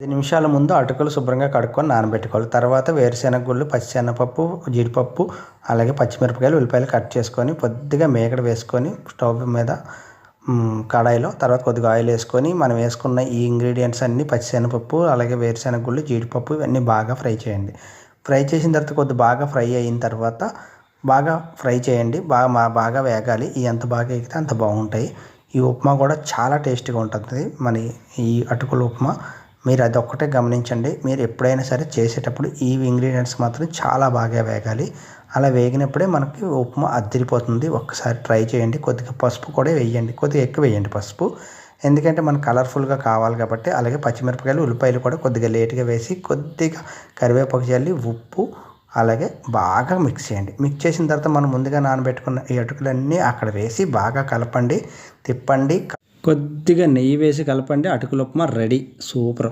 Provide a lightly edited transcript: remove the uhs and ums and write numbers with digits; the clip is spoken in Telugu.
10 నిమిషాల ముందు అటుకులు శుభ్రంగా కడుక్కొని నానబెట్టుకోవాలి. తర్వాత వేరుశెనగ గుళ్ళు, పచ్చిశనగపప్పు, జీడిపప్పు, అలాగే పచ్చిమిరపకాయలు, ఉల్లిపాయలు కట్ చేసుకొని కొద్దిగా మేగడ వేసుకొని స్టవ్ మీద కడాయిలో తర్వాత కొద్దిగా ఆయిల్ వేసుకొని మనం వేసుకున్న ఈ ఇంగ్రీడియంట్స్ అన్నీ పచ్చిశనగపప్పు, అలాగే వేరుశెనగ గుళ్ళు, జీడిపప్పు ఇవన్నీ బాగా ఫ్రై చేయండి. ఫ్రై చేసిన తర్వాత కొద్దిగా బాగా ఫ్రై అయిన తర్వాత బాగా ఫ్రై చేయండి. బాగా వేగాలి. ఎంత బాగా ఎగితే అంత బాగుంటాయి. ఈ ఉప్మా కూడా చాలా టేస్టీగా ఉంటుంది. ఈ అటుకుల ఉప్మా మీరు అదొక్కటే గమనించండి. మీరు ఎప్పుడైనా సరే చేసేటప్పుడు ఈ ఇంగ్రీడియంట్స్ మాత్రం చాలా బాగా వేగాలి. అలా వేగినప్పుడే మనకి ఉప్మా అద్దిరిపోతుంది. ఒక్కసారి ట్రై చేయండి. కొద్దిగా పసుపు కూడా వేయండి. కొద్దిగా ఎక్కువ వేయండి పసుపు. ఎందుకంటే మనకు కలర్ఫుల్గా కావాలి కాబట్టి. అలాగే పచ్చిమిరపకాయలు, ఉల్లిపాయలు కూడా కొద్దిగా లేట్గా వేసి కొద్దిగా కరివేపాకు జల్లి ఉప్పు అలాగే బాగా మిక్స్ చేయండి. మిక్స్ చేసిన తర్వాత మనం ముందుగా నానబెట్టుకున్న ఈ అటుకులన్నీ అక్కడ వేసి బాగా కలపండి, తిప్పండి. కొద్దిగా నెయ్యి వేసి కలపండి. అటుకుల ఉప్మా రెడీ. సూపర్.